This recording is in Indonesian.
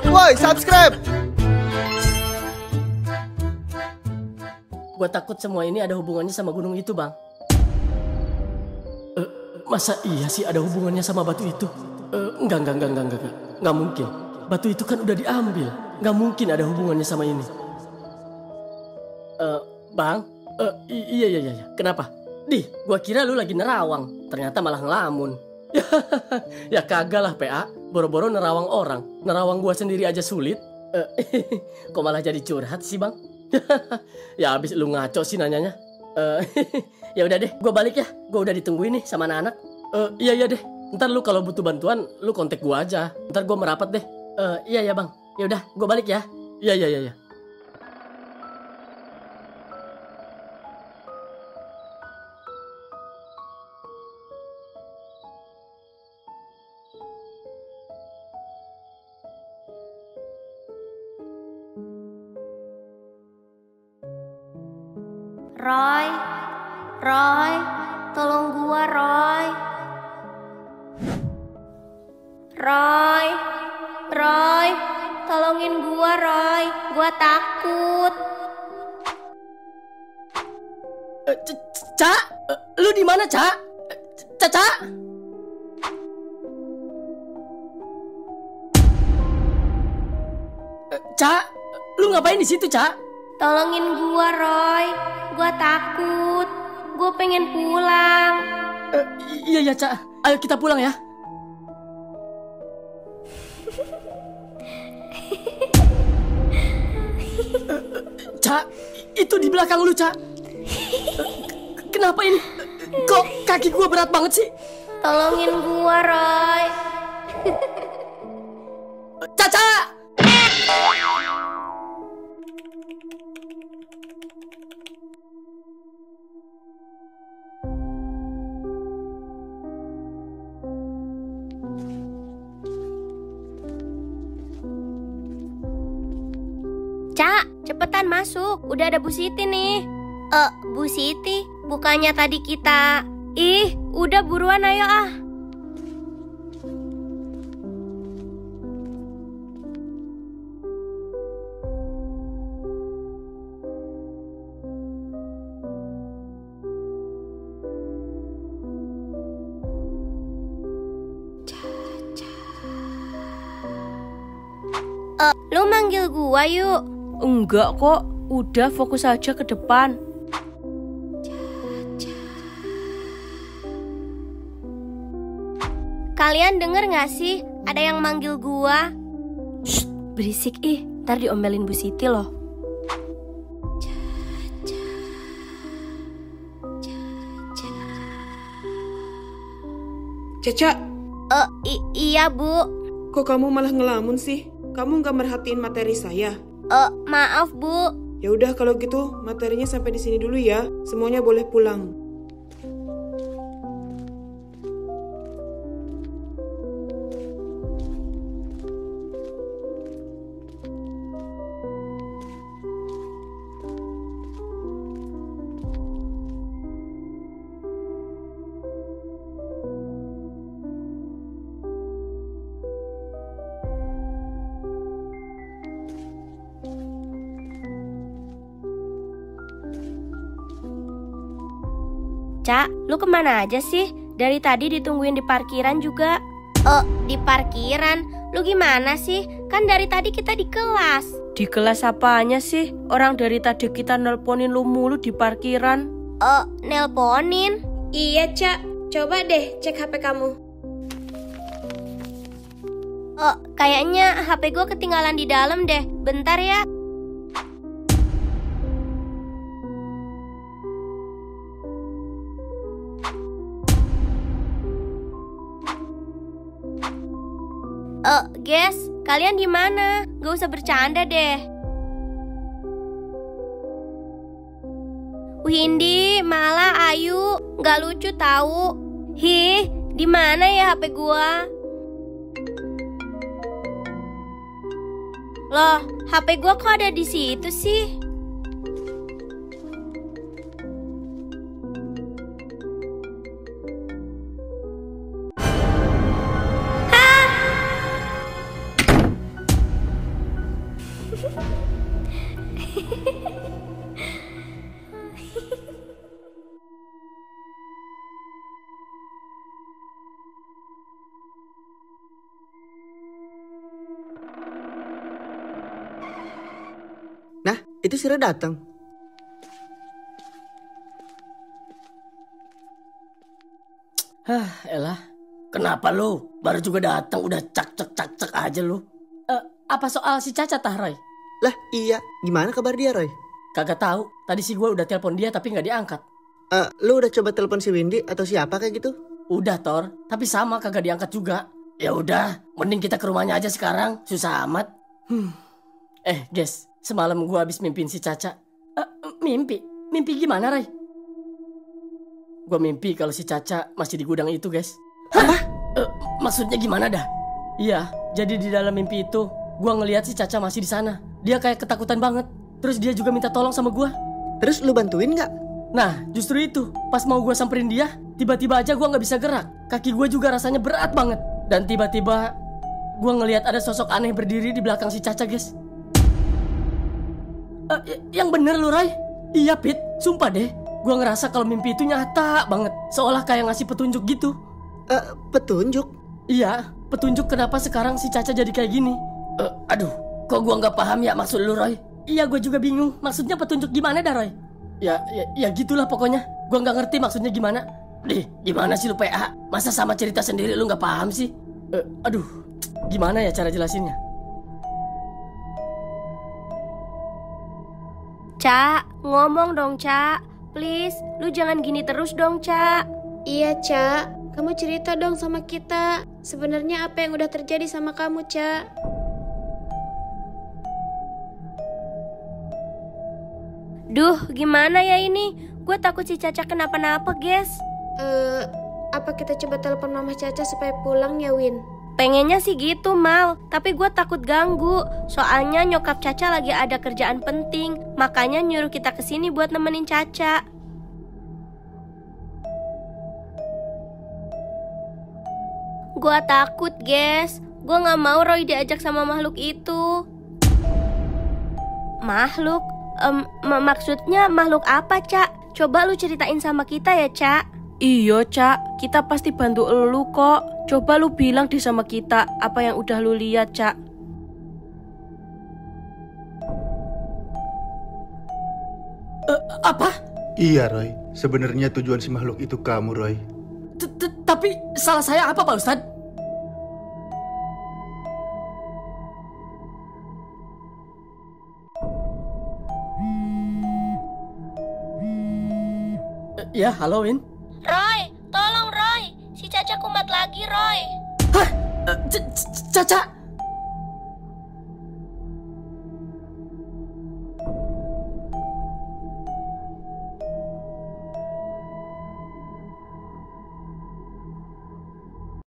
Woi, subscribe. Gua takut semua ini ada hubungannya sama gunung itu, Bang. Masa iya sih ada hubungannya sama batu itu? Enggak. Enggak mungkin. Batu itu kan udah diambil. Enggak mungkin ada hubungannya sama ini. Bang? Iya. Kenapa? Gua kira lu lagi nerawang. Ternyata malah ngelamun. Ya kagak lah, PA. Boro-boro nerawang orang. Nerawang gua sendiri aja sulit. Kok malah jadi curhat sih, Bang? Ya abis lu ngaco sih nanyanya. Ya udah deh, gue balik ya. Gue udah ditungguin nih sama anak-anak. Iya deh. Ntar lu kalau butuh bantuan, lu kontak gue aja. Ntar gue merapat deh. Iya Bang. Ya udah, gue balik ya. Iya. Roy, tolong gua, Roy, tolongin gua, Roy, gua takut. Cak, lu di mana, Cak? Cak? Cak, lu ngapain di situ, Cak? Tolongin gua, Roy, gua takut. Gue pengen pulang. Iya, Cak. Ayo kita pulang ya. Cak, itu di belakang lu, Cak. Kenapa ini? Kok kaki gue berat banget sih? Tolongin gua, Roy. Caca! Cak, cepetan masuk. Udah ada Bu Siti nih. Bu Siti, bukannya tadi kita... udah buruan ayo ah. Lu manggil gua yuk. Enggak kok, udah fokus aja ke depan. Kalian denger gak sih? Ada yang manggil gua. Shh, berisik ntar diomelin Bu Siti loh. Caca. Iya Bu. Kok kamu malah ngelamun sih? Kamu nggak merhatiin materi saya? Maaf Bu. Ya udah kalau gitu materinya sampai di sini dulu ya. Semuanya boleh pulang. Cak, lu kemana aja sih? Dari tadi ditungguin di parkiran juga. Di parkiran? Lu gimana sih? Kan dari tadi kita di kelas. Di kelas apanya sih? Orang dari tadi kita nelponin lu mulu di parkiran. Nelponin? Iya, Cak. Coba deh cek HP kamu. Kayaknya HP gue ketinggalan di dalam deh. Bentar ya. Guys, kalian di mana? Gak usah bercanda deh. Windy, Mala, Ayu, gak lucu tahu. Di mana ya HP gua? Loh, HP gua kok ada di situ sih? itu si Roy datang. Elah. Kenapa lu? Baru juga datang udah cak aja lu. Apa soal si Caca tah, Roy? Lah iya, gimana kabar dia Roy? Kagak tahu. Tadi sih gue udah telepon dia tapi nggak diangkat. Lu udah coba telepon si Windy atau siapa kayak gitu? Udah Tor, tapi sama kagak diangkat juga. Ya udah, mending kita ke rumahnya aja sekarang. Susah amat. Guys, semalam gue habis mimpiin si Caca. Mimpi gimana, Roy? Gue mimpi kalau si Caca masih di gudang itu, guys. Apa? Maksudnya gimana dah? Iya, jadi di dalam mimpi itu gue ngelihat si Caca masih di sana. Dia kayak ketakutan banget. Terus dia juga minta tolong sama gue. Terus lu bantuin nggak? Nah, justru itu. Pas mau gue samperin dia, tiba-tiba aja gue nggak bisa gerak. Kaki gue juga rasanya berat banget. Dan tiba-tiba gue ngelihat ada sosok aneh berdiri di belakang si Caca, guys. Yang bener lu, Roy? Iya, Pit. Sumpah deh. Gue ngerasa kalau mimpi itu nyata banget. Seolah kayak ngasih petunjuk gitu. Petunjuk? Iya, petunjuk kenapa sekarang si Caca jadi kayak gini. Aduh, kok gue nggak paham ya maksud lu, Roy? Iya, gue juga bingung. Maksudnya petunjuk gimana dah, Roy? Ya gitulah pokoknya. Gue nggak ngerti maksudnya gimana. Dih, gimana sih lu PA? Masa sama cerita sendiri lu nggak paham sih? Aduh, gimana ya cara jelasinnya? Cak, ngomong dong, Cak. Please, lu jangan gini terus dong, Cak. Iya, Cak. Kamu cerita dong sama kita. Sebenarnya apa yang udah terjadi sama kamu, Cak? Duh, gimana ya ini? Gue takut si Caca kenapa-napa, guys. Apa kita coba telepon Mama Caca supaya pulang ya, Win? Pengennya sih gitu, Mal. Tapi gue takut ganggu. Soalnya nyokap Caca lagi ada kerjaan penting. Makanya nyuruh kita kesini buat nemenin Caca. Gue takut, guys. Gue gak mau Roy diajak sama makhluk itu. Makhluk? Maksudnya makhluk apa, Cak? Coba lu ceritain sama kita ya, Cak. Iya, Cak. Kita pasti bantu elu kok. Coba lu bilang deh sama kita apa yang udah lu lihat, Cak. Apa? Iya, Roy. Sebenarnya tujuan si makhluk itu kamu, Roy. Tapi salah saya apa, Pak Ustadz? Ya, halo, Win. Roy, tolong Roy. Si Caca kumat lagi, Roy. Hah? Caca?